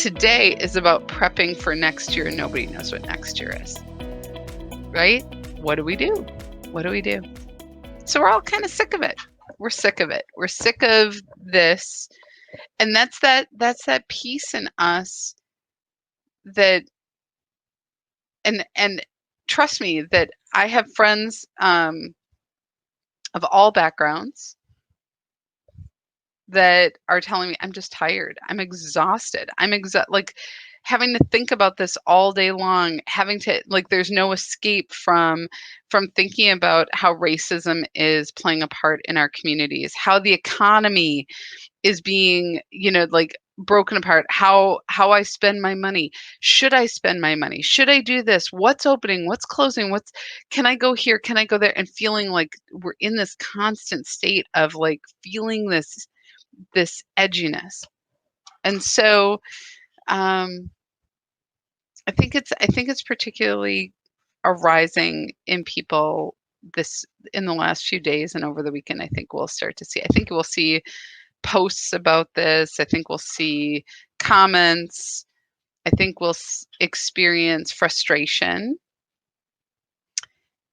today is about prepping for next year, and nobody knows what next year is, right? What do we do? What do we do? So we're all kind of sick of it. We're sick of it. We're sick of this. And that's that piece in us that, and trust me that I have friends of all backgrounds that are telling me, I'm just tired. I'm exhausted. Like having to think about this all day long, having to, like, there's no escape from thinking about how racism is playing a part in our communities, how the economy is being, like, broken apart, how I spend my money. Should I spend my money? Should I do this? What's opening? What's closing? Can I go here? Can I go there? And feeling like we're in this constant state of like feeling this edginess. And so I think it's particularly arising in people in the last few days and over the weekend. I think we'll see posts about this. I think we'll see comments. I think we'll experience frustration.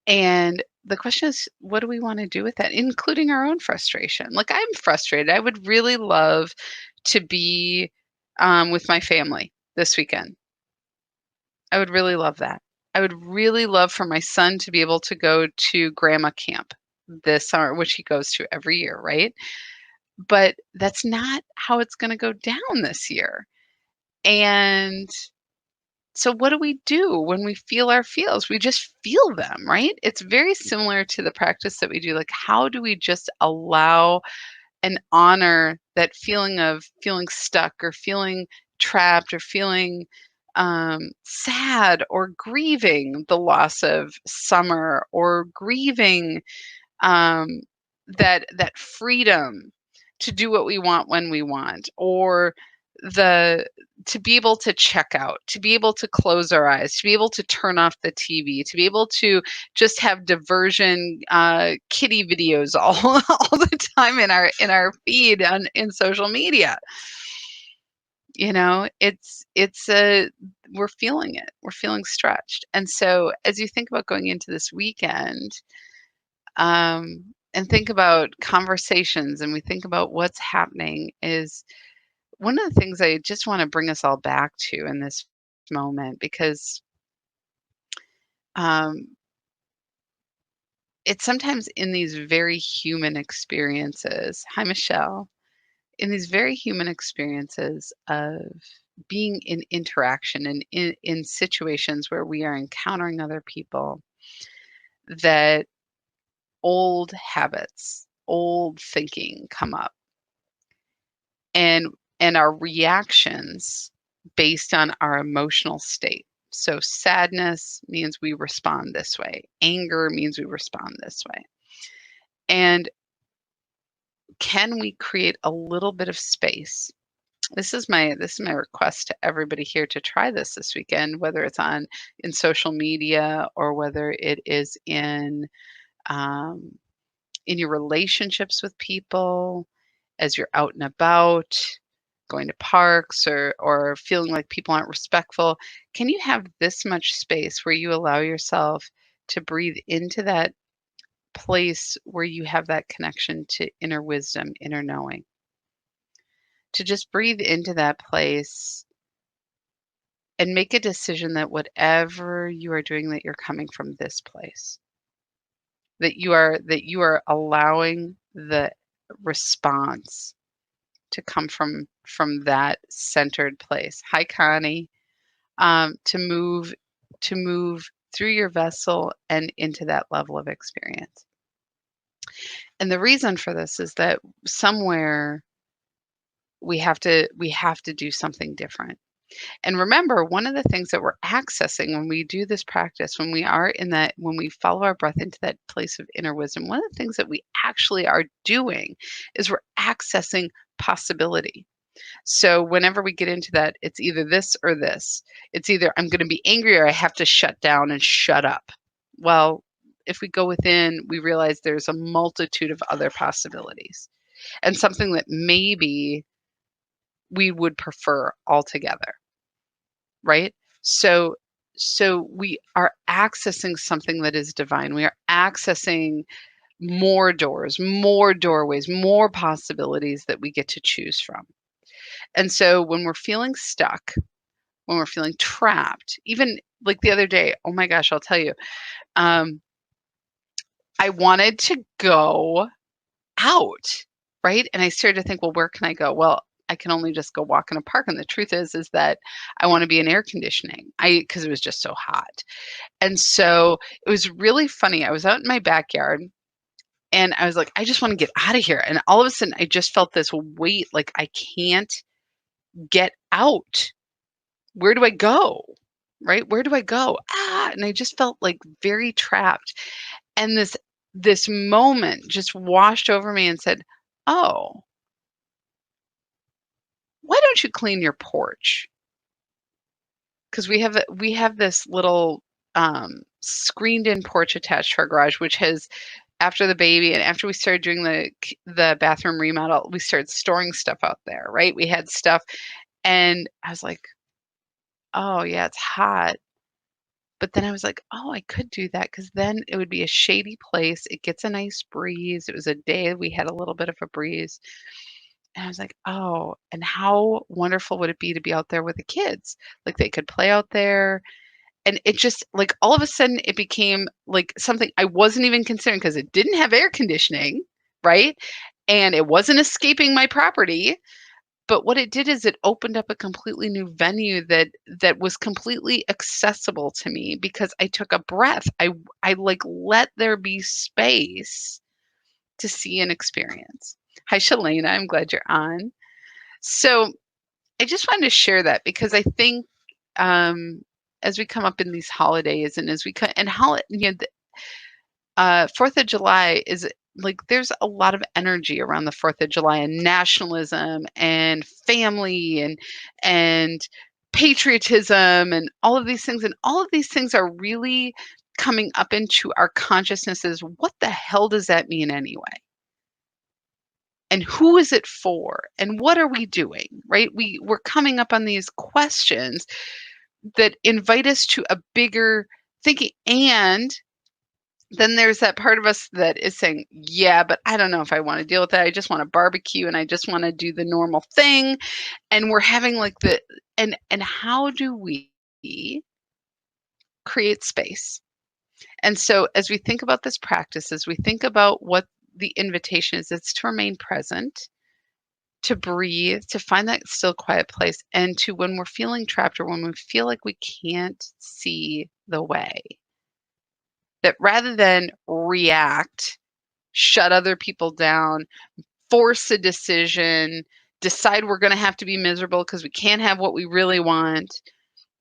And the question is, what do we want to do with that, including our own frustration? Like, I'm frustrated. I would really love to be with my family this weekend. I would really love that. I would really love for my son to be able to go to grandma camp this summer, which he goes to every year, right? But that's not how it's going to go down this year. And so what do we do when we feel our feels? We just feel them, right? It's very similar to the practice that we do. Like, how do we just allow and honor that feeling of feeling stuck or feeling trapped or feeling sad or grieving the loss of summer or grieving that freedom to do what we want when we want, or to be able to check out, to be able to close our eyes, to be able to turn off the TV, to be able to just have diversion kitty videos all the time in our feed in social media. We're feeling it. We're feeling stretched. And so as you think about going into this weekend, and think about conversations, and we think about what's happening, is one of the things I just want to bring us all back to in this moment, because it's sometimes in these very human experiences. Hi, Michelle. In these very human experiences of being in interaction and in situations where we are encountering other people, that old habits, old thinking come up, and our reactions based on our emotional state. So sadness means we respond this way. Anger means we respond this way. And can we create a little bit of space? This is my request to everybody here to try this weekend, whether it's in social media or whether it is in your relationships with people, as you're out and about, going to parks, or feeling like people aren't respectful. Can you have this much space where you allow yourself to breathe into that place where you have that connection to inner wisdom, inner knowing? To just breathe into that place and make a decision that whatever you are doing, that you're coming from this place. That you are allowing the response to come from that centered place. Hi, Connie. To move through your vessel and into that level of experience. And the reason for this is that somewhere we have to do something different. And remember, one of the things that we're accessing when we do this practice, when we follow our breath into that place of inner wisdom, one of the things that we actually are doing is we're accessing possibility. So whenever we get into that, it's either this or this. It's either I'm going to be angry or I have to shut down and shut up. Well, if we go within, we realize there's a multitude of other possibilities. And something that maybe we would prefer altogether, right? So we are accessing something that is divine. We are accessing more doors, more doorways, more possibilities that we get to choose from. And so when we're feeling stuck, when we're feeling trapped, even like the other day, oh my gosh, I'll tell you, um, I wanted to go out, right? And I started to think, well, where can I go? Well, I can only just go walk in a park. And the truth is that I want to be in air conditioning. Because it was just so hot. And so it was really funny. I was out in my backyard and I was like, I just want to get out of here. And all of a sudden I just felt this weight, like I can't get out. Where do I go? Right? Where do I go? And I just felt like very trapped. And this moment just washed over me and said, "Oh, why don't you clean your porch?" Because we have this little screened-in porch attached to our garage, which has, after the baby and after we started doing the bathroom remodel, we started storing stuff out there, right? We had stuff, and I was like, "Oh yeah, it's hot." But then I was like, "Oh, I could do that because then it would be a shady place. It gets a nice breeze." It was a day we had a little bit of a breeze. And I was like, "Oh, and how wonderful would it be to be out there with the kids?" Like, they could play out there, and it just like, all of a sudden, it became, like, something I wasn't even considering because it didn't have air conditioning, right? And it wasn't escaping my property, but what it did is it opened up a completely new venue that was completely accessible to me because I took a breath. I, like, let there be space to see and experience. Hi, Shalena, I'm glad you're on. So I just wanted to share that because I think as we come up in these holidays and as we come and you know, 4th of July is like there's a lot of energy around the 4th of July and nationalism and family and patriotism and all of these things. And all of these things are really coming up into our consciousnesses. What the hell does that mean anyway? And who is it for? And what are we doing? Right? We're coming up on these questions that invite us to a bigger thinking. And then there's that part of us that is saying, yeah, but I don't know if I want to deal with that. I just want to barbecue and I just want to do the normal thing. And we're having like and how do we create space? And so as we think about this practice, as we think about what the invitation is, it's to remain present, to breathe, to find that still quiet place, and to when we're feeling trapped or when we feel like we can't see the way, that rather than react, shut other people down, force a decision, decide we're going to have to be miserable because we can't have what we really want.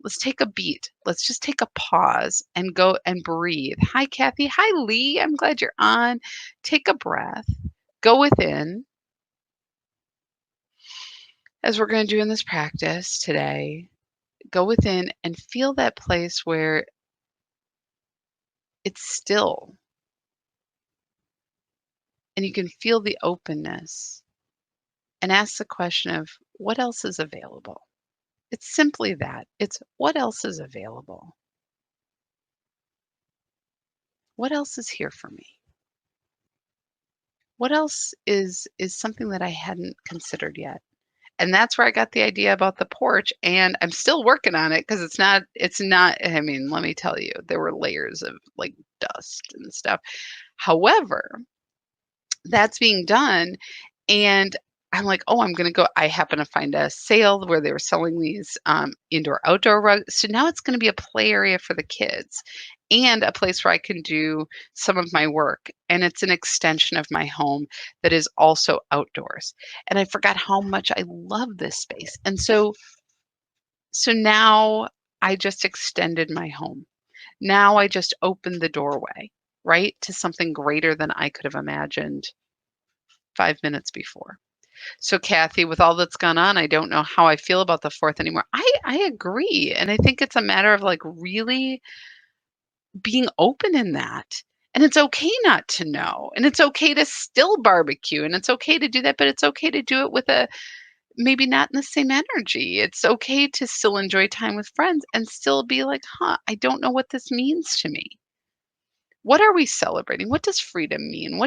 Let's take a beat. Let's just take a pause and go and breathe. Hi, Kathy. Hi, Lee. I'm glad you're on. Take a breath. Go within, as we're going to do in this practice today. Go within and feel that place where it's still and you can feel the openness and ask the question of what else is available. It's simply that. It's what else is available? What else is here for me? What else is something that I hadn't considered yet? And that's where I got the idea about the porch, and I'm still working on it because it's not, I mean, let me tell you, there were layers of like dust and stuff. However, that's being done, and I'm like, "Oh, I'm gonna go." I happen to find a sale where they were selling these, indoor-outdoor rugs, so now it's gonna be a play area for the kids and a place where I can do some of my work, and it's an extension of my home that is also outdoors, and I forgot how much I love this space, and so now I just extended my home. Now I just opened the doorway, right, to something greater than I could have imagined 5 minutes before. So, Kathy, with all that's gone on, I don't know how I feel about the 4th anymore. I agree, and I think it's a matter of, like, really being open in that, and it's okay not to know, and it's okay to still barbecue, and it's okay to do that, but it's okay to do it with a maybe not in the same energy. It's okay to still enjoy time with friends and still be like, huh, I don't know what this means to me. What are we celebrating? What does freedom mean?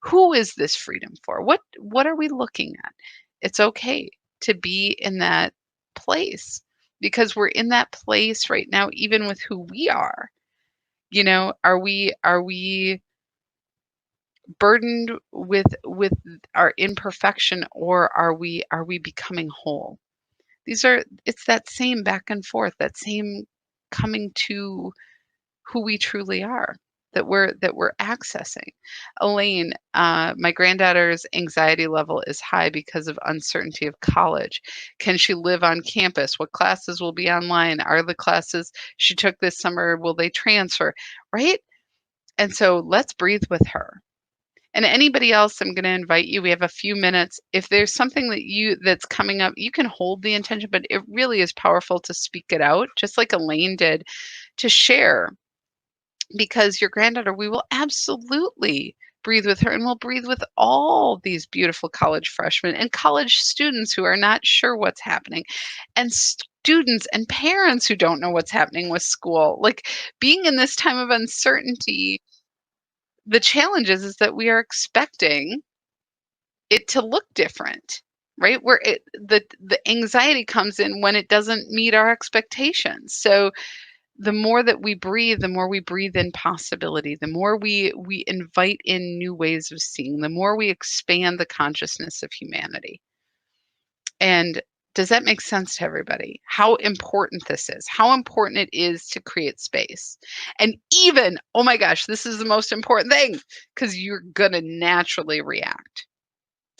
Who is this freedom for? What are we looking at? It's okay to be in that place because we're in that place right now, even with who we are. Are we burdened with our imperfection, or are we becoming whole? It's that same back and forth, that same coming to who we truly are that we're accessing. Elaine, my granddaughter's anxiety level is high because of uncertainty of college. Can she live on campus? What classes will be online? Are the classes she took this summer, will they transfer? Right? And so let's breathe with her. And anybody else, I'm going to invite you. We have a few minutes. If there's something that's coming up, you can hold the intention, but it really is powerful to speak it out, just like Elaine did, to share. Because your granddaughter, we will absolutely breathe with her, and we'll breathe with all these beautiful college freshmen and college students who are not sure what's happening, and students and parents who don't know what's happening with school. Like, being in this time of uncertainty, the challenge is that we are expecting it to look different, right? Where the anxiety comes in when it doesn't meet our expectations. So the more that we breathe, the more we breathe in possibility, the more we invite in new ways of seeing, the more we expand the consciousness of humanity. And does that make sense to everybody? How important this is, how important it is to create space. And even, oh my gosh, this is the most important thing, because you're going to naturally react.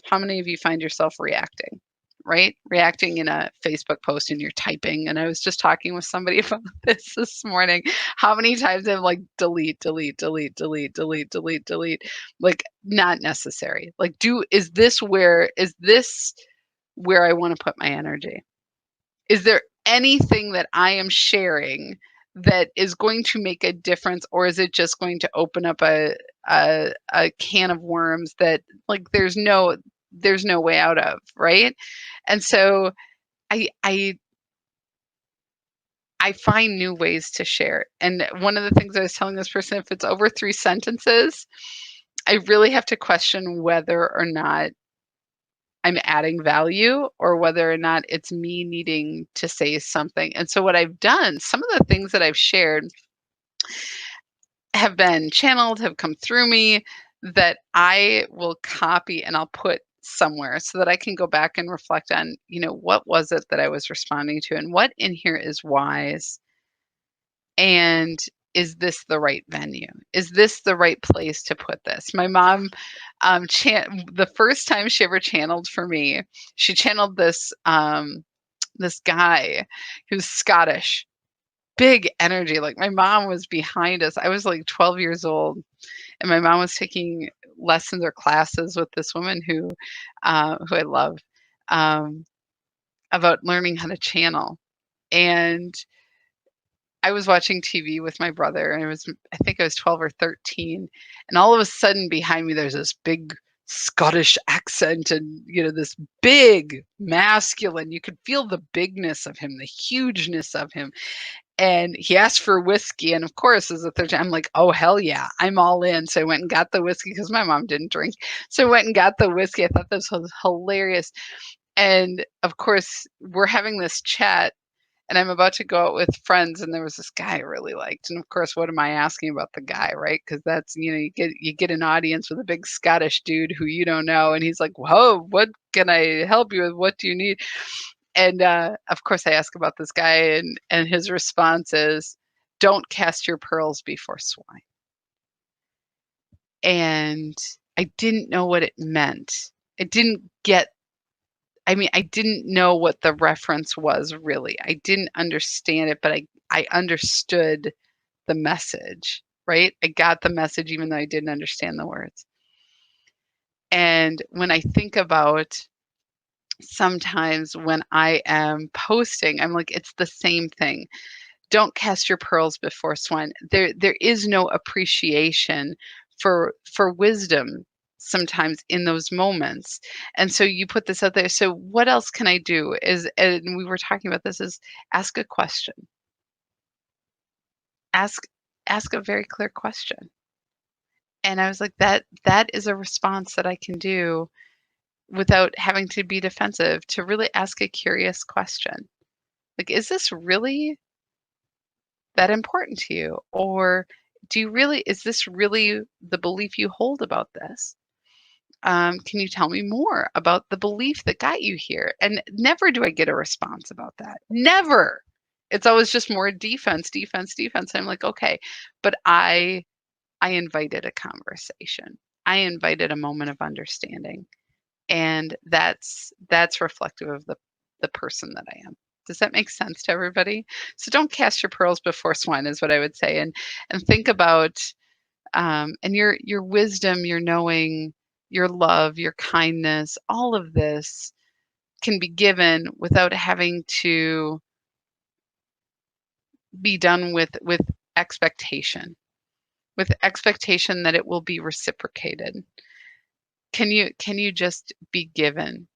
How many of you find yourself reacting? Right? Reacting in a Facebook post and you're typing. And I was just talking with somebody about this morning. How many times I'm like, delete, delete, delete, delete, delete, delete, delete. Like, not necessary. Like, is this where I want to put my energy? Is there anything that I am sharing that is going to make a difference, or is it just going to open up a can of worms that, like, there's no way out of, right? And so I find new ways to share. And one of the things I was telling this person, if it's over 3 sentences, I really have to question whether or not I'm adding value, or whether or not it's me needing to say something. And so what I've done, some of the things that I've shared have been channeled, have come through me, that I will copy and I'll put somewhere so that I can go back and reflect on, what was it that I was responding to, and what in here is wise, and is this the right venue? Is this the right place to put this? My mom, the first time she ever channeled for me, she channeled this guy who's Scottish, big energy. Like, my mom was behind us. I was like 12 years old, and my mom was taking lessons or classes with this woman who I love, about learning how to channel. And I was watching TV with my brother, and I think I was 12 or 13, and all of a sudden behind me there's this big Scottish accent, and this big masculine. You could feel the bigness of him, the hugeness of him. And he asked for whiskey, and of course, as a 13, I'm like, oh hell yeah, I'm all in. So I went and got the whiskey because my mom didn't drink. So I went and got the whiskey. I thought this was hilarious. And of course, we're having this chat, and I'm about to go out with friends, and there was this guy I really liked. And of course, what am I asking about the guy, right? Because that's, you get an audience with a big Scottish dude who you don't know, and he's like, whoa, what can I help you with? What do you need? And of course, I ask about this guy, and his response is, don't cast your pearls before swine. And I didn't know what it meant. I didn't know what the reference was, really. I didn't understand it, but I understood the message, right? I got the message even though I didn't understand the words. And when I think about sometimes when I am posting, I'm like, it's the same thing. Don't cast your pearls before swine. There is no appreciation for wisdom sometimes in those moments. And so you put this out there. So what else can I do? And we were talking about this, is ask a question. Ask ask a very clear question. And I was like, that is a response that I can do without having to be defensive, to really ask a curious question. Like, is this really that important to you? Or is this really the belief you hold about this? Can you tell me more about the belief that got you here? And never do I get a response about that. Never. It's always just more defense, defense, defense. I'm like, okay, but I invited a conversation. I invited a moment of understanding. And that's reflective of the person that I am. Does that make sense to everybody? So don't cast your pearls before swine, is what I would say. And think about and your wisdom, your knowing, your love, your kindness, all of this can be given without having to be done with expectation, with expectation that it will be reciprocated. Can you just be given?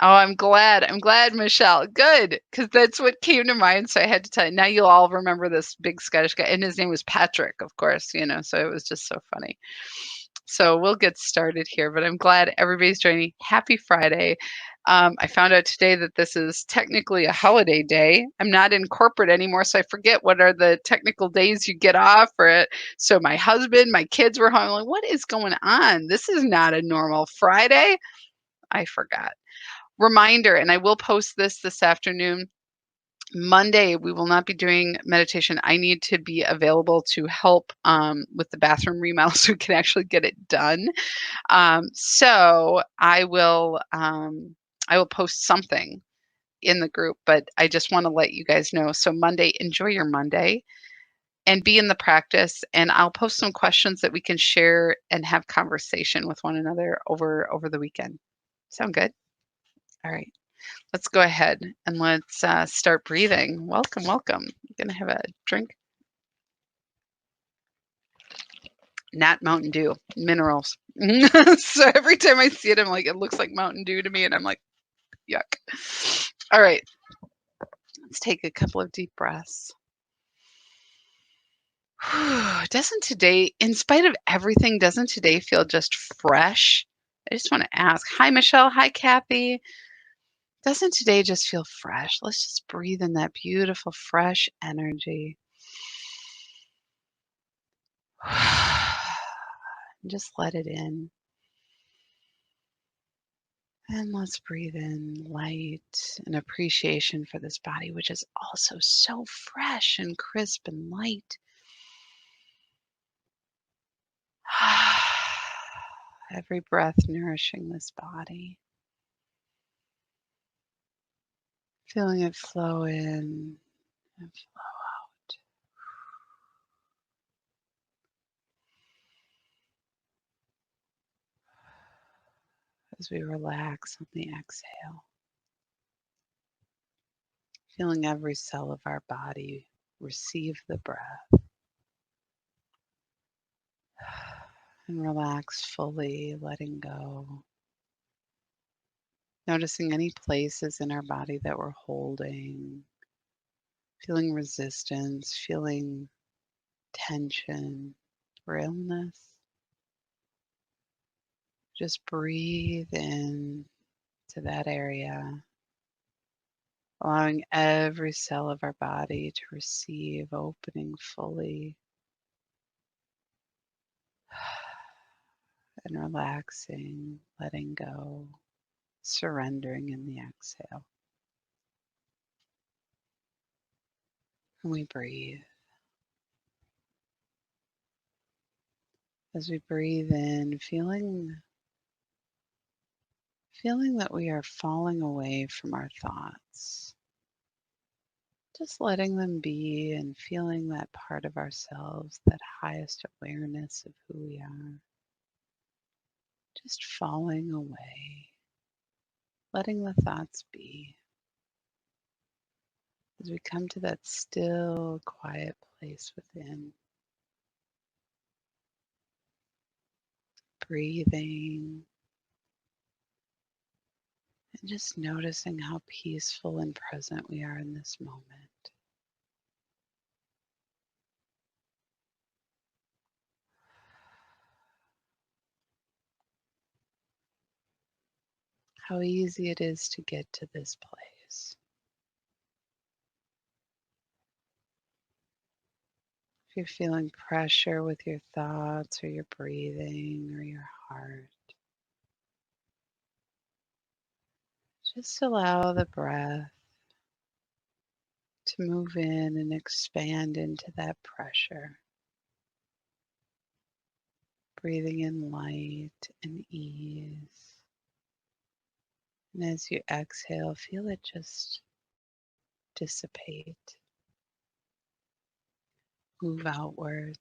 Oh, I'm glad. I'm glad, Michelle. Good, because that's what came to mind. So I had to tell you. Now you'll all remember this big Scottish guy, and his name was Patrick, of course. So it was just so funny. So we'll get started here, but I'm glad everybody's joining. Happy Friday. I found out today that this is technically a holiday day. I'm not in corporate anymore, so I forget what are the technical days you get off for it. So my husband, my kids were home. I'm like, what is going on? This is not a normal Friday. I forgot. Reminder, and I will post this afternoon. Monday, we will not be doing meditation. I need to be available to help with the bathroom remodel so we can actually get it done. So I will post something in the group, but I just want to let you guys know. So Monday, enjoy your Monday and be in the practice. And I'll post some questions that we can share and have conversation with one another over the weekend. Sound good? All right. Let's go ahead and let's start breathing. Welcome, welcome. I'm going to have a drink. Not Mountain Dew, minerals. So every time I see it, I'm like, it looks like Mountain Dew to me. And I'm like, yuck. All right. Let's take a couple of deep breaths. Doesn't today, in spite of everything, doesn't today feel just fresh? I just want to ask. Hi, Michelle. Hi, Kathy. Doesn't today just feel fresh? Let's just breathe in that beautiful, fresh energy. And just let it in. And let's breathe in light and appreciation for this body, which is also so fresh and crisp and light. Every breath nourishing this body. Feeling it flow in and flow out. As we relax on the exhale. Feeling every cell of our body receive the breath. And relax fully, letting go. Noticing any places in our body that we're holding. Feeling resistance, feeling tension or illness. Just breathe in to that area, allowing every cell of our body to receive, opening fully and relaxing, letting go, surrendering in the exhale. And we breathe. As we breathe in, feeling that we are falling away from our thoughts. Just letting them be and feeling that part of ourselves, that highest awareness of who we are. Just falling away, letting the thoughts be. As we come to that still, quiet place within. breathing, and just noticing how peaceful and present we are in this moment. How easy it is to get to this place. If you're feeling pressure with your thoughts or your breathing or your heart, just allow the breath to move in and expand into that pressure. Breathing in light and ease. And as you exhale, feel it just dissipate, move outward,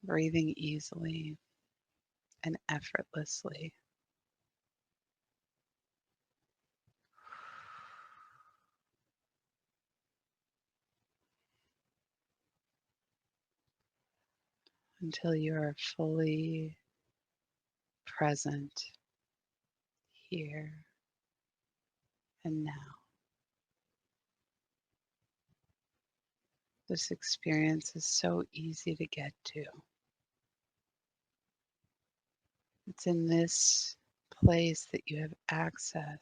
breathing easily and effortlessly. Until you are fully present here and now. This experience is so easy to get to. It's in this place that you have access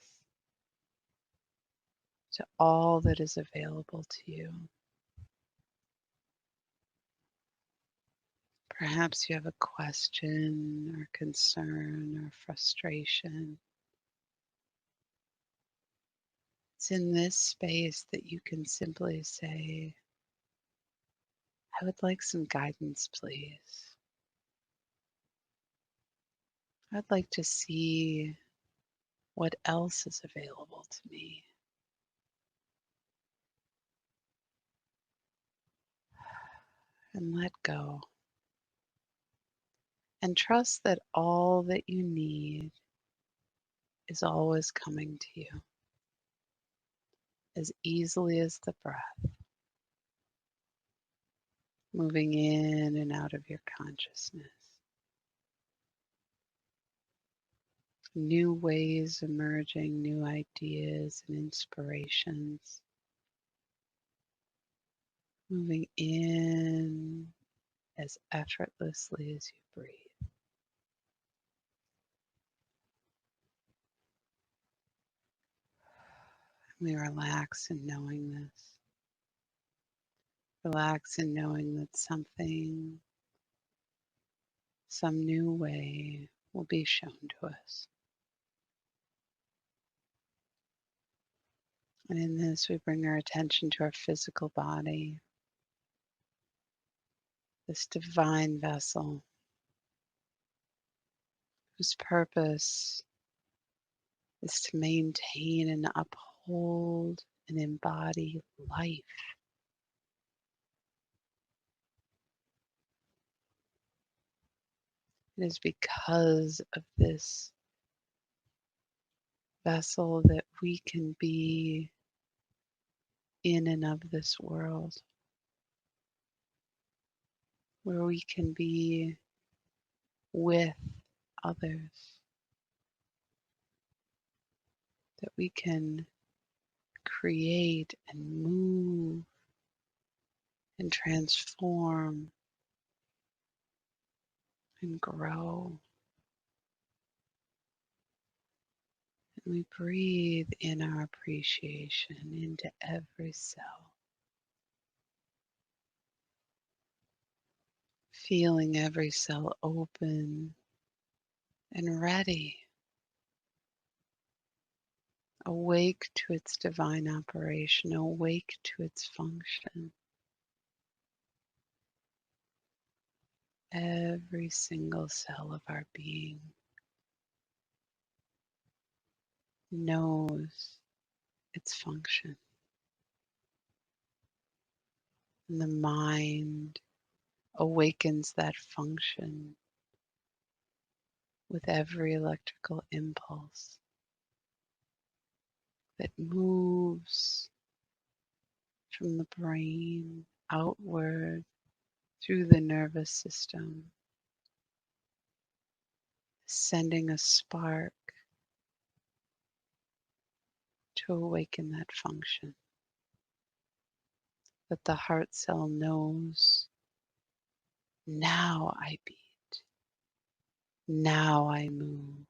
to all that is available to you. Perhaps you have a question or concern or frustration. It's in this space that you can simply say, I would like some guidance, please. I'd like to see what else is available to me. And let go. And trust that all that you need is always coming to you as easily as the breath, moving in and out of your consciousness. New ways emerging, new ideas and inspirations, moving in as effortlessly as you breathe. We relax in knowing this. Relax in knowing that something, some new way will be shown to us. And in this, we bring our attention to our physical body, this divine vessel whose purpose is to maintain and uphold and embody life. It is because of this vessel that we can be in and of this world, where we can be with others, that we can create and move and transform and grow. And we breathe in our appreciation into every cell, feeling every cell open and ready, awake to its divine operation, awake to its function. Every single cell of our being knows its function. And the mind awakens that function with every electrical impulse that moves from the brain outward through the nervous system, sending a spark to awaken that function, that the heart cell knows, now I beat, now I move,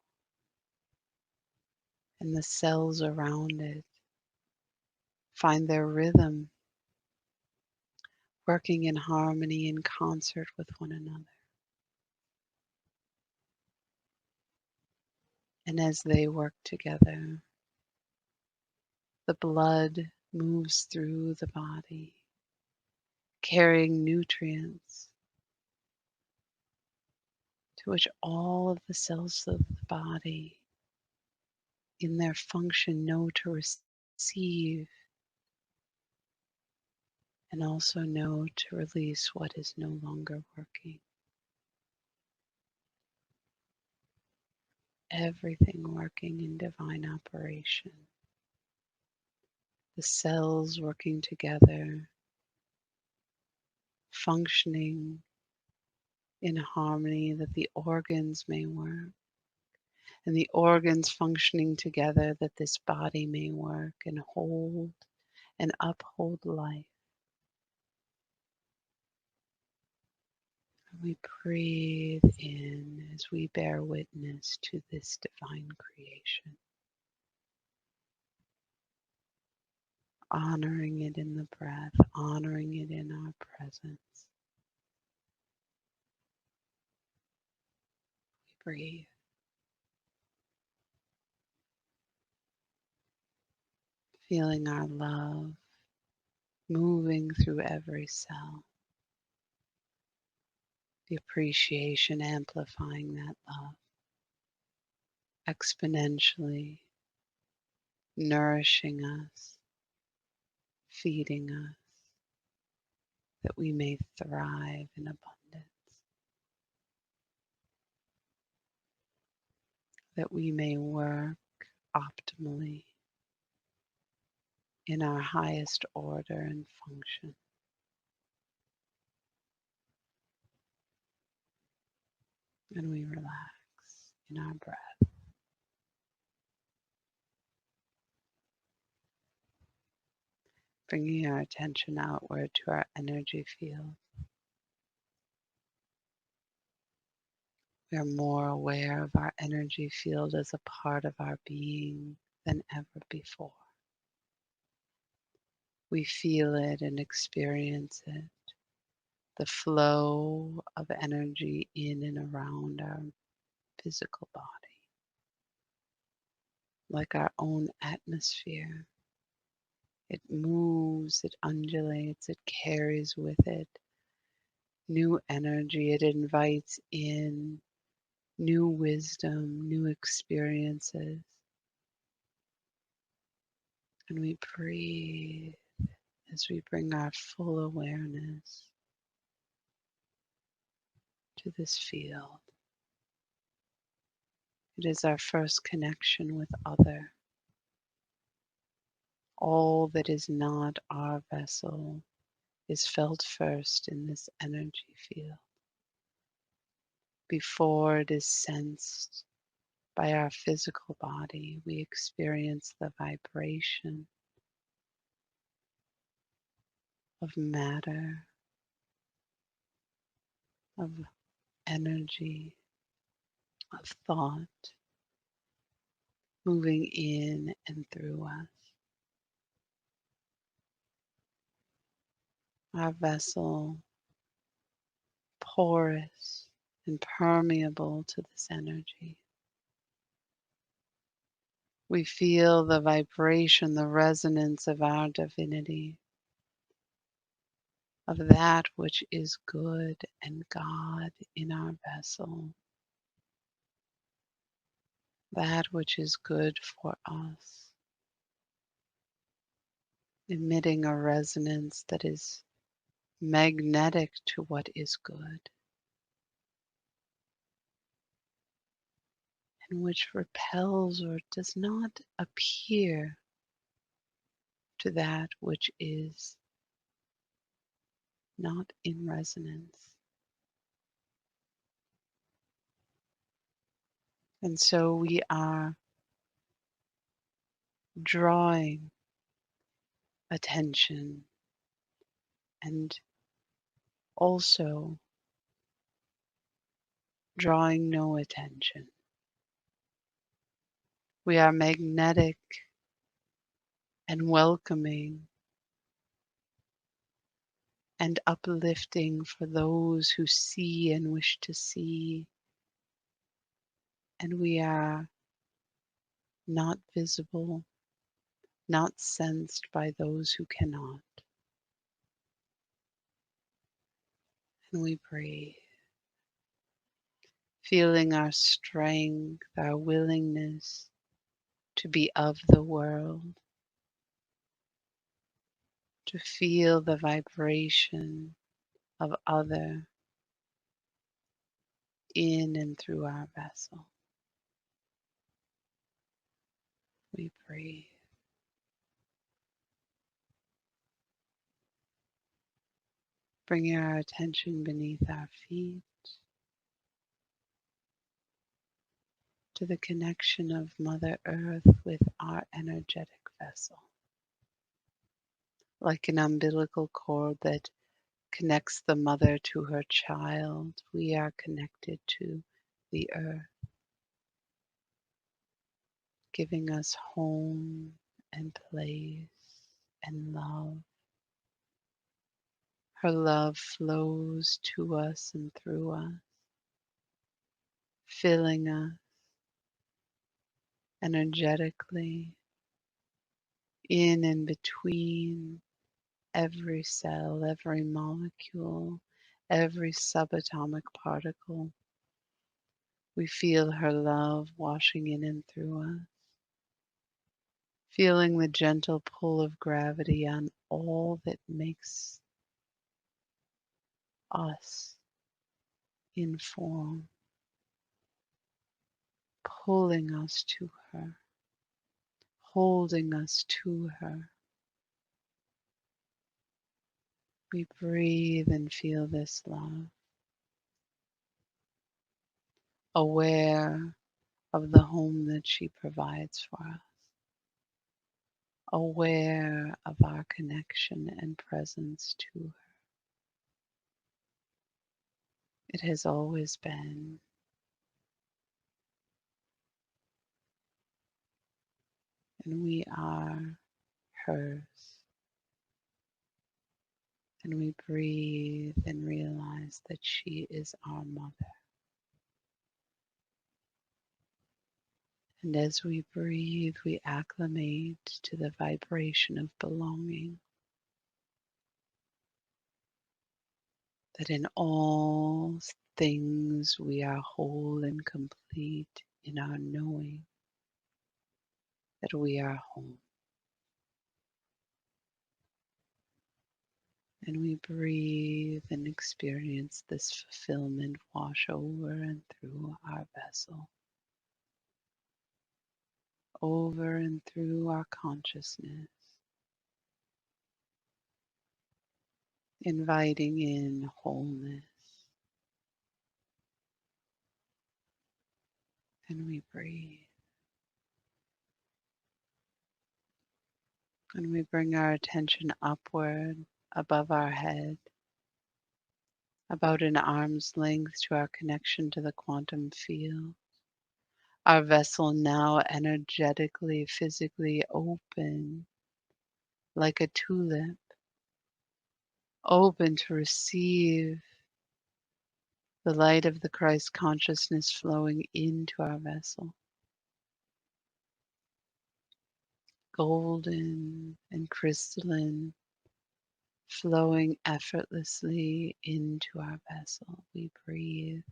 and the cells around it find their rhythm, working in harmony in concert with one another. And as they work together, the blood moves through the body, carrying nutrients to which all of the cells of the body in their function know to receive and also know to release what is no longer working. Everything working in divine operation. The cells working together, functioning in harmony that the organs may work, and the organs functioning together that this body may work and hold and uphold life. We breathe in as we bear witness to this divine creation, honoring it in the breath, honoring it in our presence. We breathe, feeling our love moving through every cell, the appreciation amplifying that love, exponentially nourishing us, feeding us, that we may thrive in abundance, that we may work optimally in our highest order and function. And we relax in our breath. Bringing our attention outward to our energy field. We are more aware of our energy field as a part of our being than ever before. We feel it and experience it, the flow of energy in and around our physical body, like our own atmosphere. It moves, it undulates, it carries with it new energy. It invites in new wisdom, new experiences. And we breathe as we bring our full awareness to this field. It is our first connection with other. All that is not our vessel is felt first in this energy field before it is sensed by our physical body. We experience the vibration of matter, of energy, of thought moving in and through us. Our vessel porous and permeable to this energy. We feel the vibration, the resonance of our divinity, of that which is good and God in our vessel, that which is good for us, emitting a resonance that is magnetic to what is good, and which repels or does not appear to that which is not in resonance. And so we are drawing attention and also drawing no attention. We are magnetic and welcoming and uplifting for those who see and wish to see. And we are not visible, not sensed by those who cannot. And we breathe, feeling our strength, our willingness to be of the world, to feel the vibration of other in and through our vessel. We breathe. Bringing our attention beneath our feet to the connection of Mother Earth with our energetic vessel. Like an umbilical cord that connects the mother to her child, we are connected to the earth, giving us home and place and love. Her love flows to us and through us, filling us energetically in and between every cell, every molecule, every subatomic particle. We feel her love washing in and through us, feeling the gentle pull of gravity on all that makes us in form, pulling us to her, holding us to her. We breathe and feel this love, aware of the home that she provides for us, aware of our connection and presence to her. It has always been, and we are hers. And we breathe and realize that she is our mother. And as we breathe, we acclimate to the vibration of belonging. That in all things we are whole and complete in our knowing that we are home. And we breathe and experience this fulfillment wash over and through our vessel, over and through our consciousness, inviting in wholeness. And we breathe. And we bring our attention upward above our head, about an arm's length to our connection to the quantum field. Our vessel now energetically, physically open like a tulip, open to receive the light of the Christ consciousness flowing into our vessel. Golden and crystalline, flowing effortlessly into our vessel. We breathe.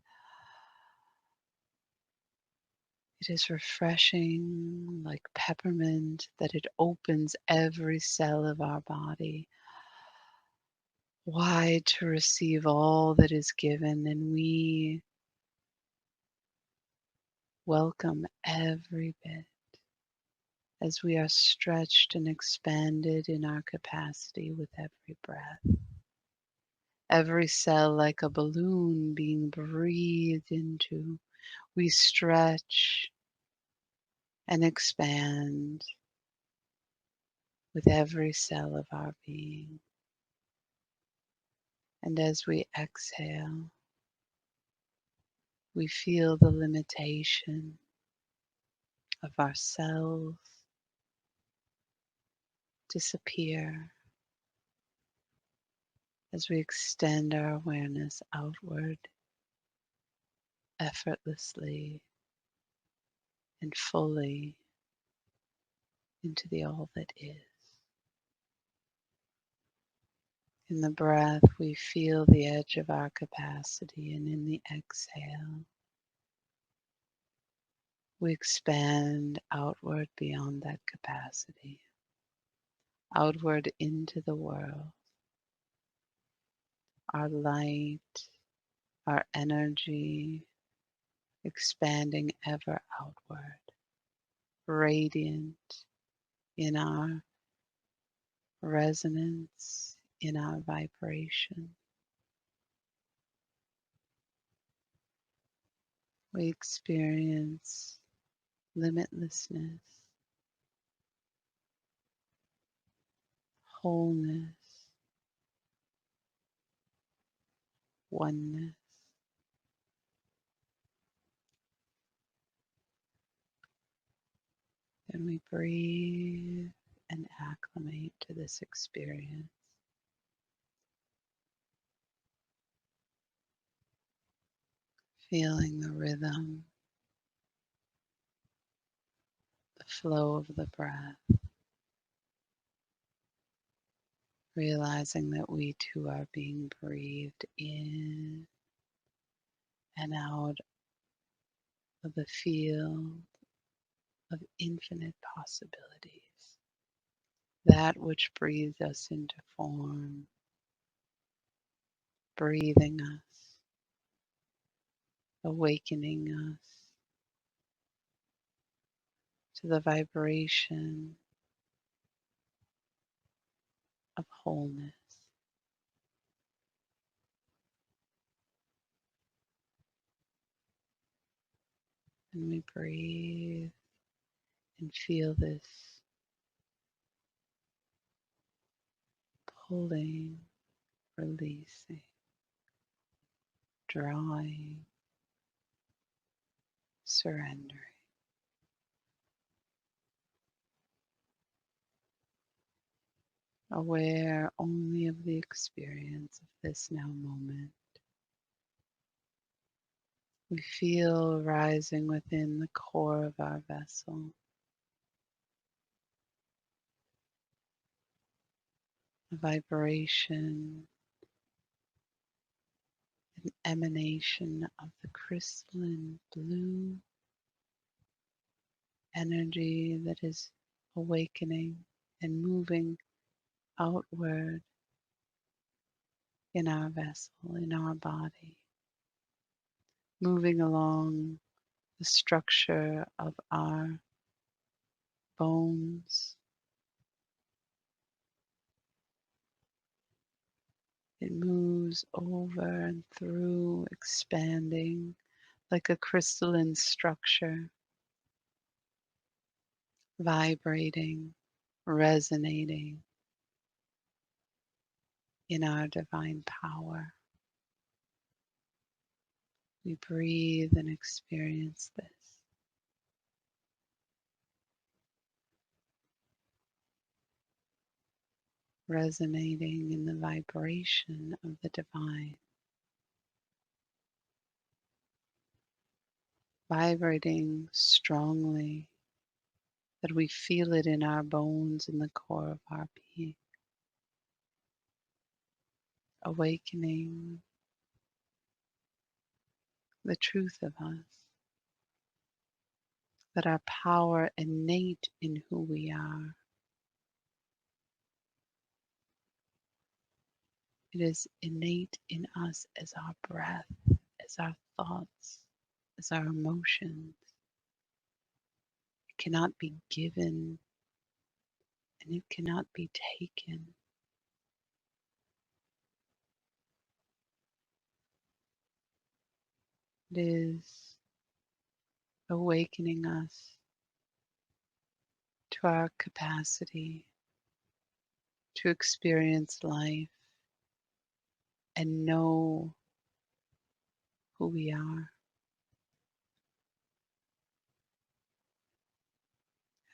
It is refreshing like peppermint that it opens every cell of our body wide to receive all that is given, and we welcome every bit as we are stretched and expanded in our capacity with every breath. Every cell like a balloon being breathed into. We stretch and expand with every cell of our being. And as we exhale, we feel the limitation of our cells disappear as we extend our awareness outward effortlessly and fully into the all that is. In the breath, we feel the edge of our capacity, and in the exhale, we expand outward beyond that capacity, outward into the world, our light, our energy expanding ever outward, radiant in our resonance, in our vibration. We experience limitlessness, wholeness, oneness. And we breathe and acclimate to this experience, feeling the rhythm, the flow of the breath, realizing that we too are being breathed in and out of the field of infinite possibilities, that which breathes us into form, breathing us, awakening us to the vibration of wholeness. And we breathe and feel this pulling, releasing, drawing, surrendering. Aware only of the experience of this now moment. We feel rising within the core of our vessel a vibration, an emanation of the crystalline blue energy that is awakening and moving outward in our vessel, in our body, moving along the structure of our bones. It moves over and through, expanding like a crystalline structure, vibrating, resonating in our divine power. We breathe and experience this, resonating in the vibration of the divine, vibrating strongly that we feel it in our bones, in the core of our being, awakening the truth of us, that our power innate in who we are. It is innate in us as our breath, as our thoughts, as our emotions. It cannot be given and it cannot be taken. It is awakening us to our capacity to experience life and know who we are.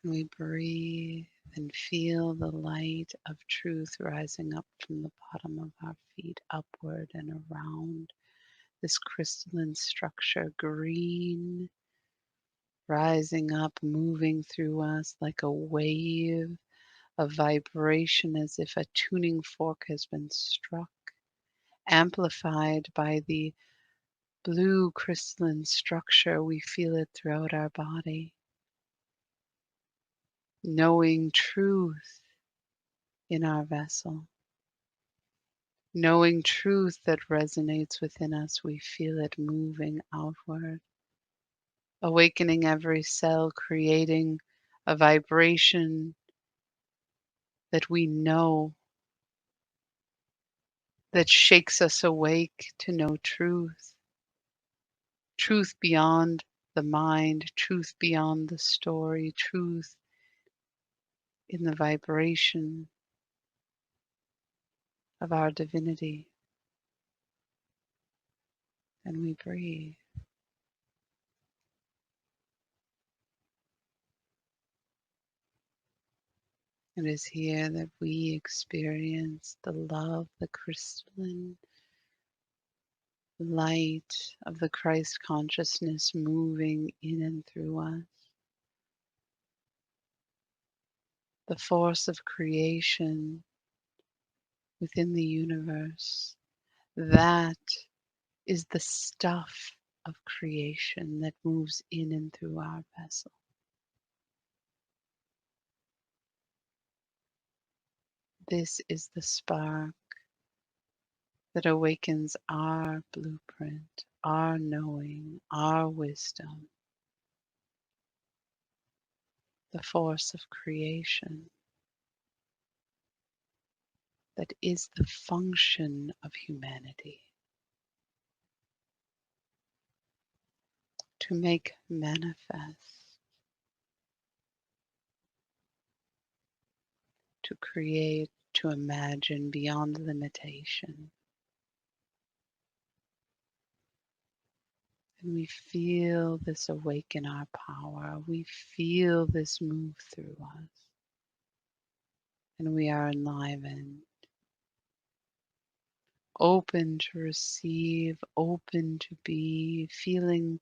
And we breathe and feel the light of truth rising up from the bottom of our feet, upward and around this crystalline structure, green, rising up, moving through us like a wave of vibration as if a tuning fork has been struck, amplified by the blue crystalline structure. We feel it throughout our body, knowing truth in our vessel. Knowing truth that resonates within us, we feel it moving outward, awakening every cell, creating a vibration that we know, that shakes us awake to know truth. Truth beyond the mind, truth beyond the story, truth in the vibration of our divinity. And we breathe. It is here that we experience the love, the crystalline light of the Christ consciousness moving in and through us. The force of creation within the universe. That is the stuff of creation that moves in and through our vessel. This is the spark that awakens our blueprint, our knowing, our wisdom, the force of creation that is the function of humanity, to make manifest, to create, to imagine beyond limitation. And we feel this awaken our power. We feel this move through us. And we are enlivened, open to receive, open to be, feeling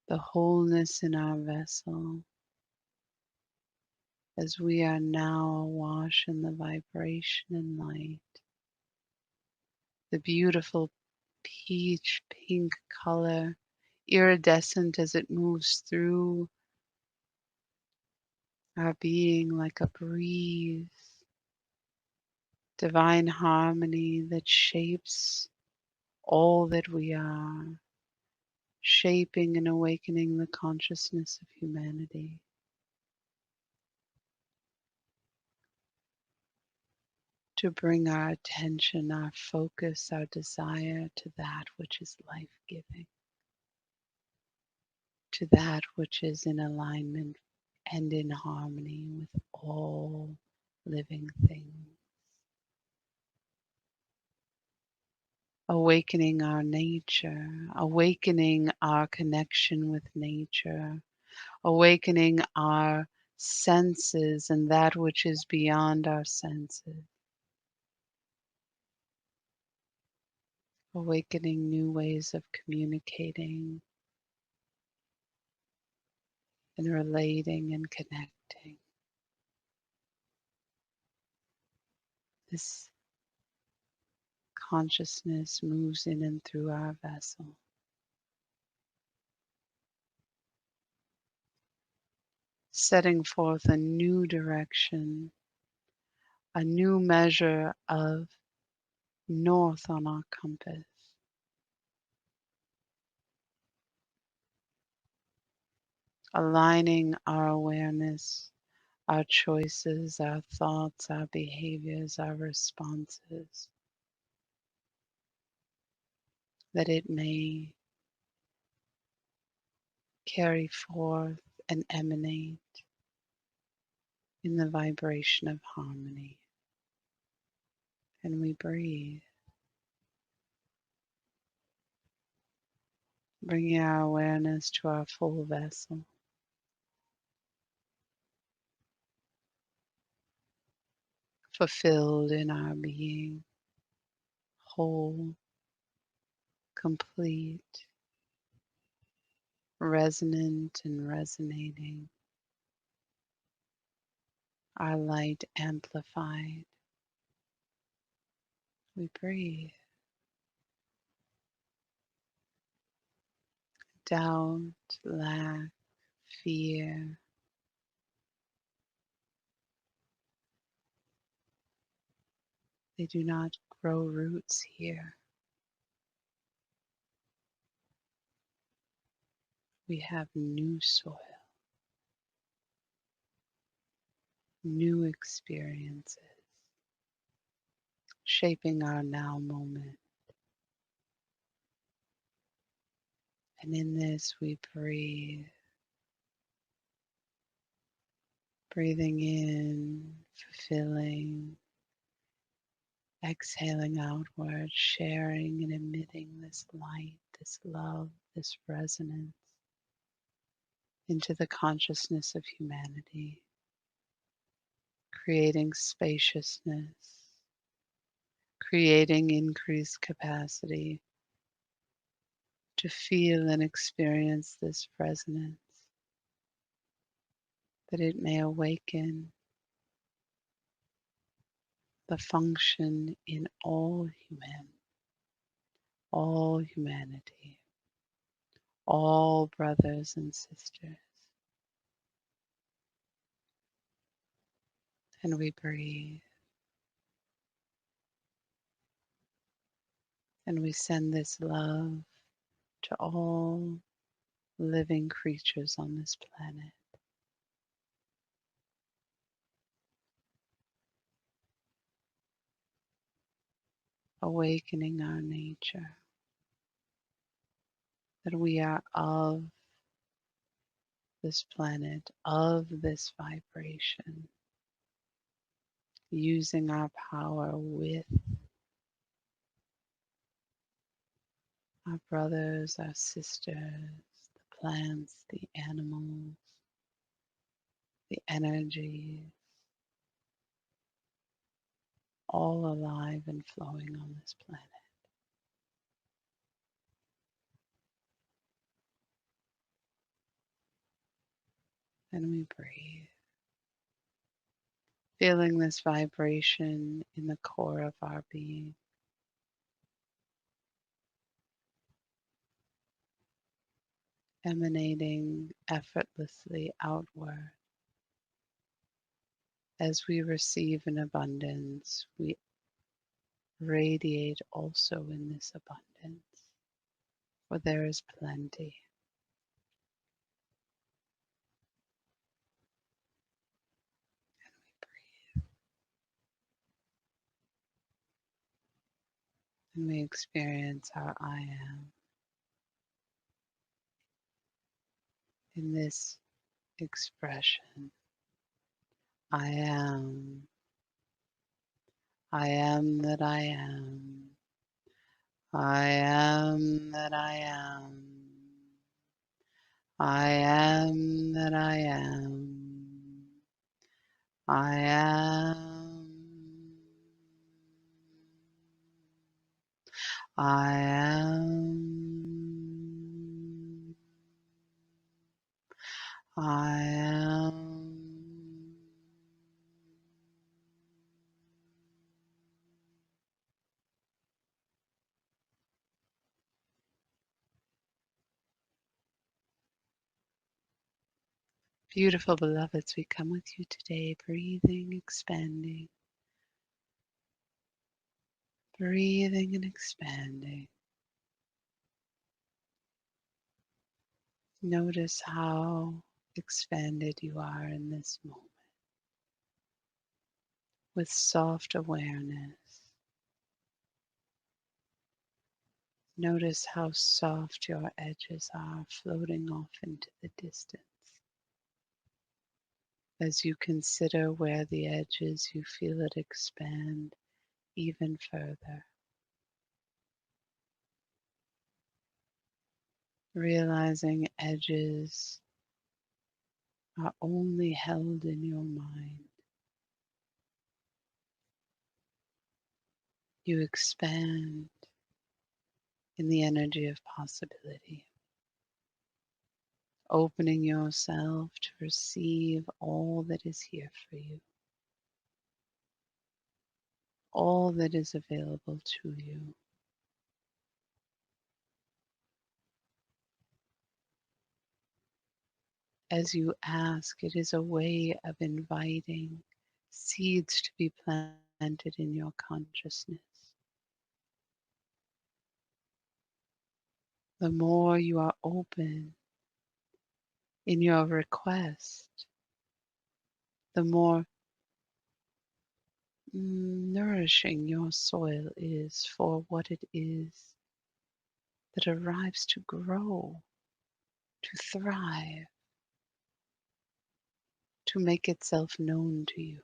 the wholeness in our vessel as we are now awash in the vibration and light. The beautiful peach pink color, iridescent as it moves through our being like a breeze. Divine harmony that shapes all that we are, shaping and awakening the consciousness of humanity. To bring our attention, our focus, our desire to that which is life-giving, to that which is in alignment and in harmony with all living things. Awakening our nature, awakening our connection with nature, awakening our senses and that which is beyond our senses. Awakening new ways of communicating and relating and connecting. This consciousness moves in and through our vessel, setting forth a new direction, a new measure of north on our compass, aligning our awareness, our choices, our thoughts, our behaviors, our responses, that it may carry forth and emanate in the vibration of harmony. And we breathe, bringing our awareness to our full vessel, fulfilled in our being, whole, complete, resonant and resonating, our light amplified. We breathe. Doubt, lack, fear, they do not grow roots here. We have new soil, new experiences, shaping our now moment. And in this we breathe, breathing in, fulfilling, exhaling outward, sharing and emitting this light, this love, this resonance into the consciousness of humanity, creating spaciousness, creating increased capacity to feel and experience this resonance, that it may awaken the function in all humanity, all brothers and sisters. And we breathe, and we send this love to all living creatures on this planet, awakening our nature, that we are of this planet, of this vibration, using our power with our brothers, our sisters, the plants, the animals, the energies, all alive and flowing on this planet. And we breathe, feeling this vibration in the core of our being, emanating effortlessly outward. As we receive in abundance, we radiate also in this abundance, for there is plenty. And we experience our I am in this expression. I am. I am that I am. I am that I am. I am that I am. I am. I am. I am. Beautiful beloveds, we come with you today, breathing, expanding, breathing and expanding. Notice how expanded you are in this moment with soft awareness. Notice how soft your edges are floating off into the distance. As you consider where the edges, you feel it expand even further. Realizing edges are only held in your mind. You expand in the energy of possibility, opening yourself to receive all that is here for you, all that is available to you. As you ask, it is a way of inviting seeds to be planted in your consciousness. The more you are open in your request, the more nourishing your soil is for what it is that arrives to grow, to thrive, to make itself known to you.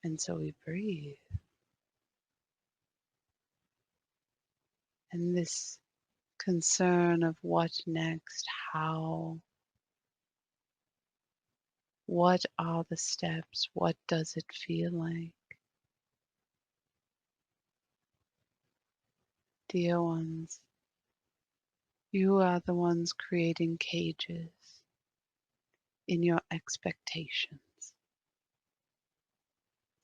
And so we breathe. And this concern of what next, how, what are the steps, what does it feel like? Dear ones, you are the ones creating cages in your expectations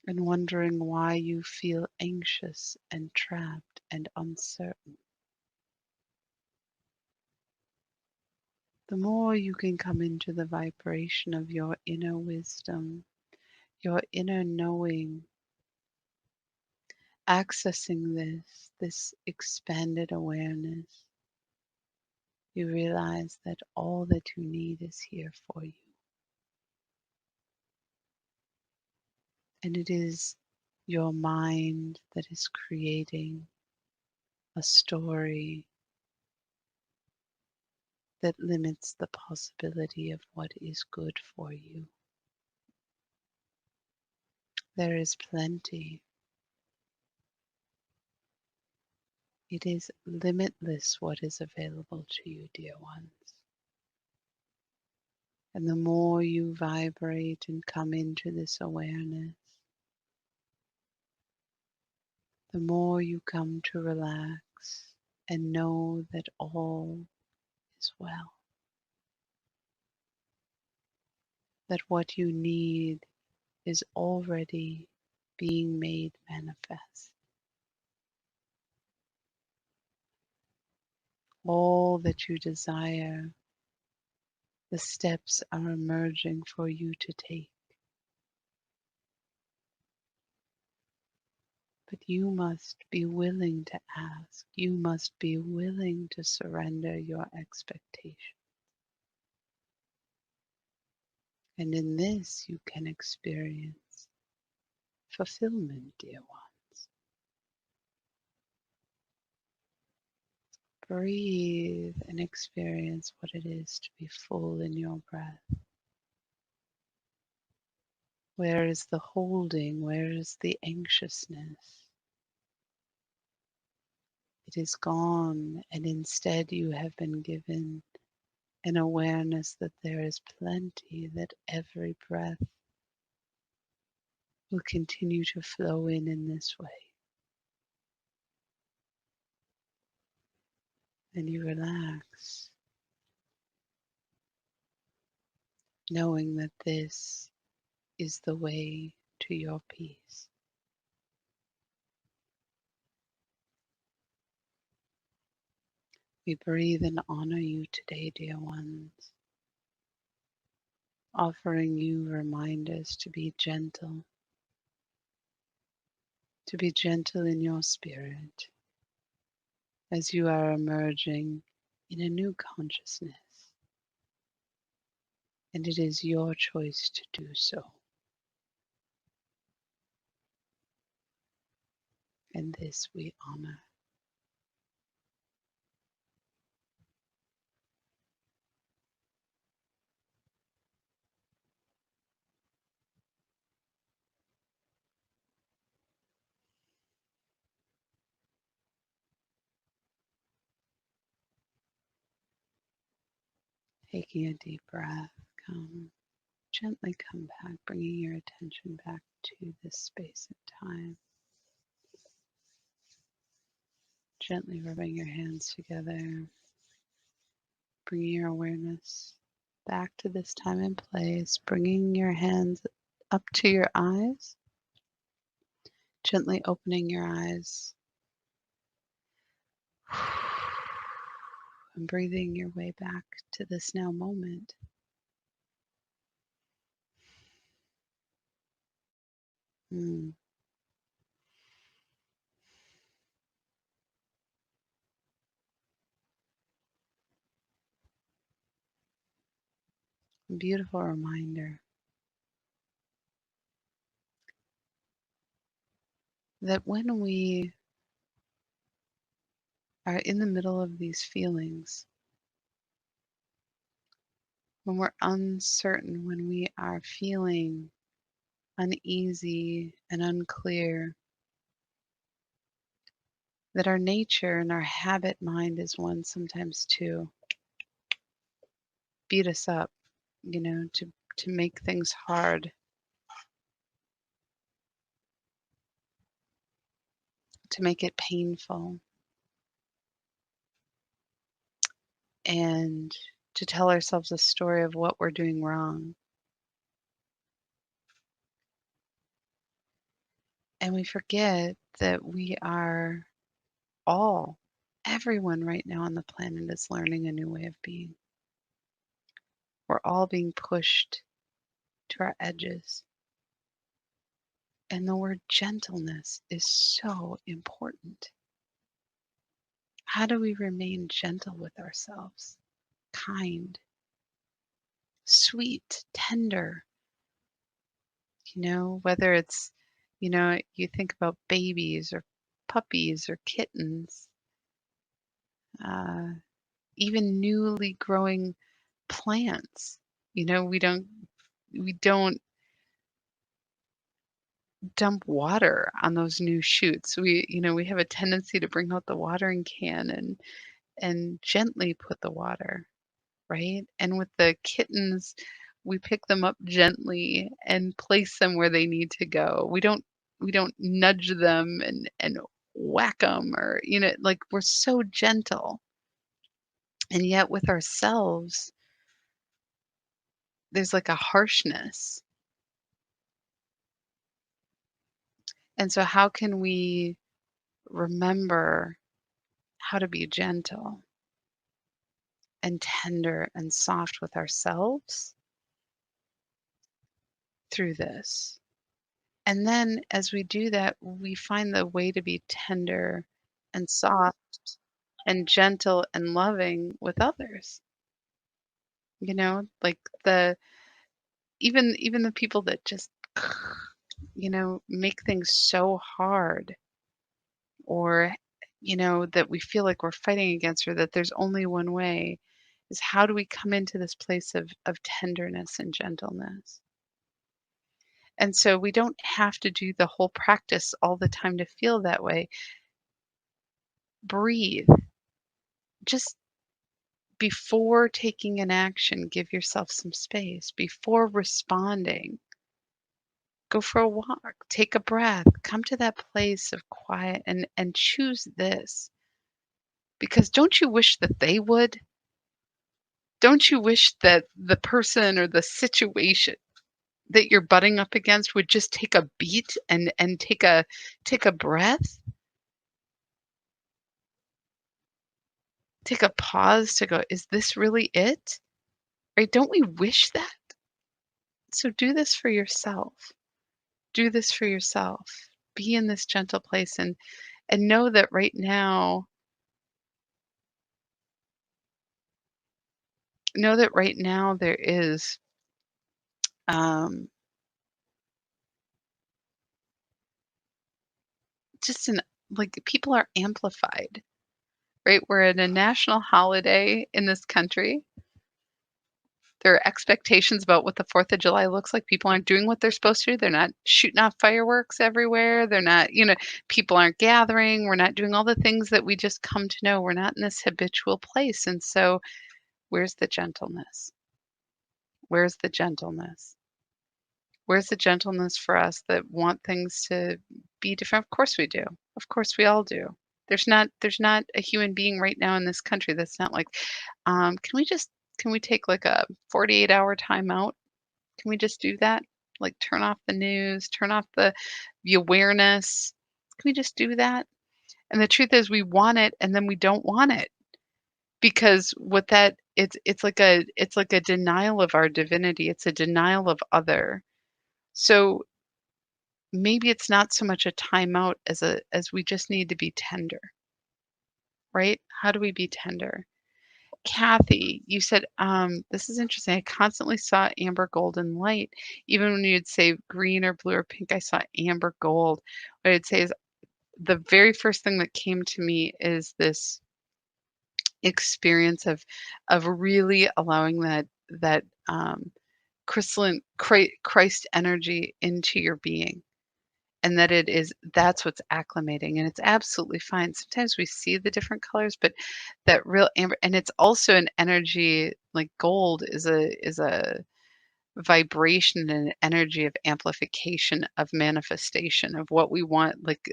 and wondering why you feel anxious and trapped and uncertain. The more you can come into the vibration of your inner wisdom, your inner knowing, accessing this expanded awareness, you realize that all that you need is here for you. And it is your mind that is creating a story that limits the possibility of what is good for you. There is plenty. It is limitless what is available to you, dear ones. And the more you vibrate and come into this awareness, the more you come to relax and know that all is well. That what you need is already being made manifest. All that you desire, the steps are emerging for you to take. But you must be willing to ask. You must be willing to surrender your expectation. And in this you can experience fulfillment, dear ones. Breathe and experience what it is to be full in your breath. Where is the holding? Where is the anxiousness? It is gone, and instead you have been given an awareness that there is plenty, that every breath will continue to flow in this way. And you relax, knowing that this is the way to your peace. We breathe and honor you today, dear ones, offering you reminders to be gentle in your spirit as you are emerging in a new consciousness. And it is your choice to do so. and this we honor. Taking a deep breath, gently come back, bringing your attention back to this space and time. Gently rubbing your hands together, bringing your awareness back to this time and place, bringing your hands up to your eyes, gently opening your eyes, and breathing your way back to this now moment. Mm, beautiful reminder that when we are in the middle of these feelings, when we're uncertain, when we are feeling uneasy and unclear, that our nature and our habit mind is one sometimes to beat us up, to make things hard, to make it painful, and to tell ourselves a story of what we're doing wrong. And we forget that we are all, everyone right now on the planet is learning a new way of being. We're all being pushed to our edges. And the word gentleness is so important. How do we remain gentle with ourselves? Kind, sweet, tender, whether it's, you think about babies or puppies or kittens, uh, even newly growing plants. We don't dump water on those new shoots. We have a tendency to bring out the watering can and gently put the water, right? And with the kittens, we pick them up gently and place them where they need to go. We don't nudge them and whack them, or like, we're so gentle. And yet with ourselves, there's like a harshness. And so how can we remember how to be gentle and tender and soft with ourselves through this? And then as we do that, we find the way to be tender and soft and gentle and loving with others. Like the even the people that just make things so hard, or that we feel like we're fighting against, or that there's only one way, is how do we come into this place of tenderness and gentleness? And so we don't have to do the whole practice all the time to feel that way. Breathe. Just before taking an action, give yourself some space. Before responding, go for a walk, take a breath, come to that place of quiet, and choose this. Because don't you wish that they would? Don't you wish that the person or the situation that you're butting up against would just take a beat and take a breath, take a pause to go, is this really it? Right? Don't we wish that? So do this for yourself. Do this for yourself. Be in this gentle place, and know that right now there is um, just like people are amplified, right? We're at a national holiday in this country. There are expectations about what the 4th of July looks like. People aren't doing what they're supposed to do. They're not shooting off fireworks everywhere. They're not, people aren't gathering. We're not doing all the things that we just come to know. We're not in this habitual place. And so, where's the gentleness? Where's the gentleness? Where's the gentleness for us that want things to be different? Of course we do. Of course we all do. There's not a human being right now in this country that's not like, can we take like a 48-hour timeout? Can we just do that? Like turn off the news, turn off the awareness. Can we just do that? And the truth is we want it and then we don't want it because what that it's like a denial of our divinity. It's a denial of other. So maybe it's not so much a timeout as we just need to be tender, right? How do we be tender? Kathy, you said, this is interesting. I constantly saw amber golden light. Even when you'd say green or blue or pink, I saw amber gold. What I'd say is the very first thing that came to me is this experience of really allowing that crystalline Christ energy into your being. And that's what's acclimating, and it's absolutely fine. Sometimes we see the different colors, but that real amber, and it's also an energy like gold is a vibration and an energy of amplification, of manifestation, of what we want. Like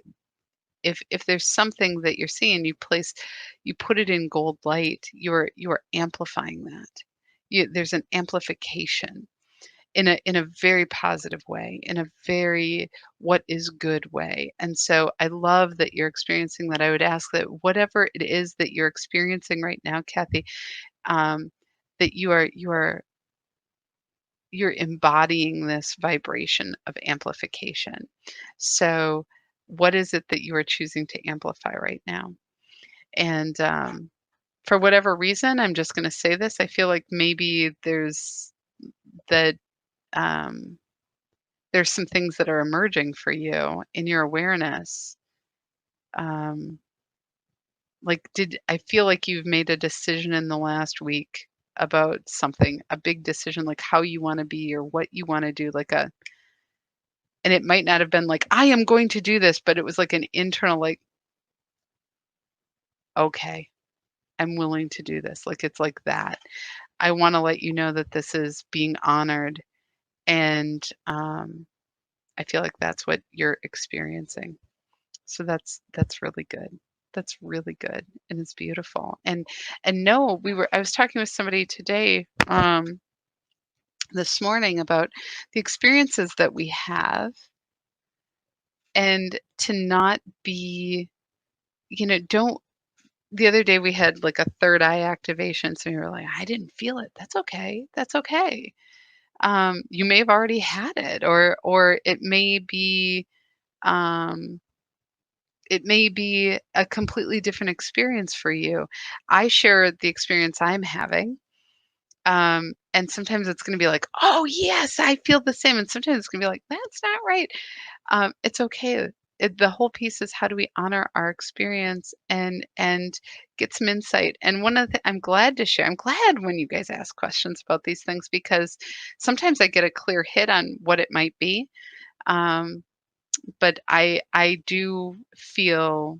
if there's something that you're seeing, you put it in gold light, you're amplifying that. There's an amplification in a very positive way, in a very what is good way. And so I love that you're experiencing that. I would ask that whatever it is that you're experiencing right now, Kathy, um, that you're embodying this vibration of amplification. So what is it that you are choosing to amplify right now? And for whatever reason, I'm just going to say this. I feel like maybe that um, there's some things that are emerging for you in your awareness. Um, like, I feel like you've made a decision in the last week about something, a big decision, like how you want to be or what you want to do, and it might not have been like, I am going to do this, but it was like an internal, like, okay, I'm willing to do this. Like, it's like that. I want to let you know that this is being honored. And I feel like that's what you're experiencing. So that's really good. That's really good, and it's beautiful. And no, I was talking with somebody today, this morning about the experiences that we have, and to not be, don't. The other day we had like a third eye activation, so we were like, I didn't feel it. That's okay. That's okay. You may have already had it, or um, it may be a completely different experience for you. I share the experience I'm having. And sometimes it's going to be like, oh, yes, I feel the same. And sometimes it's going to be like, that's not right. It's okay. The whole piece is how do we honor our experience and get some insight. And one of the I'm glad to share. I'm glad when you guys ask questions about these things because sometimes I get a clear hit on what it might be. But I do feel,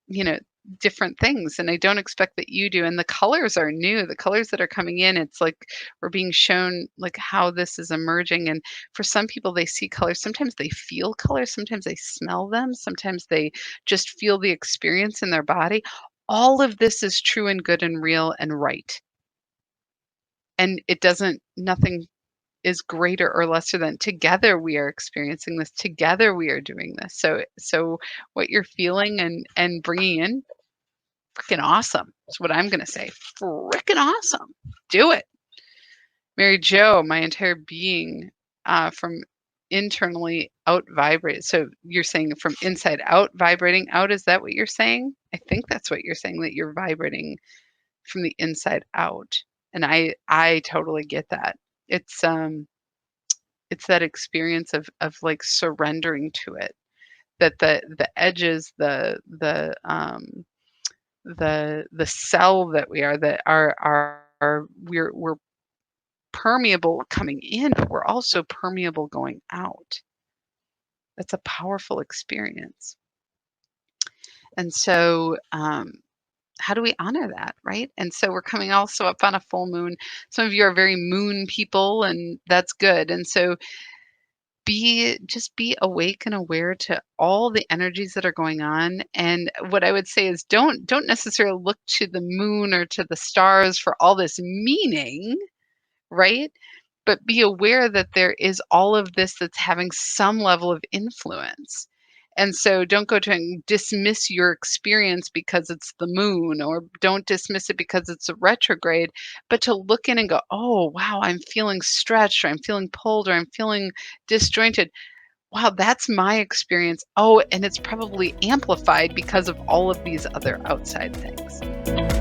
you know, different things, and I don't expect that you do. And the colors are new. The colors that are coming in, it's like we're being shown like how this is emerging. And for some people, they see colors. Sometimes they feel colors. Sometimes they smell them. Sometimes they just feel the experience in their body. All of this is true and good and real and right. And nothing is greater or lesser than. Together we are experiencing this. Together we are doing this. So what you're feeling and bringing in, freaking awesome. That's what I'm gonna say. Freaking awesome. Do it. Mary Jo, my entire being, from internally out vibrate. So you're saying from inside out vibrating out. Is that what you're saying? I think that's what you're saying, that you're vibrating from the inside out. And I totally get that. It's that experience of like surrendering to it, that the edges, the cell that we are, that we're permeable coming in, but we're also permeable going out. That's a powerful experience. And so, how do we honor that, right? And so we're coming also up on a full moon. Some of you are very moon people, and that's good. And so just be awake and aware to all the energies that are going on. And what I would say is don't necessarily look to the moon or to the stars for all this meaning, right? But be aware that there is all of this that's having some level of influence. And so don't go to and dismiss your experience because it's the moon, or don't dismiss it because it's a retrograde, but to look in and go, oh, wow, I'm feeling stretched, or I'm feeling pulled, or I'm feeling disjointed. Wow, that's my experience. Oh, and it's probably amplified because of all of these other outside things.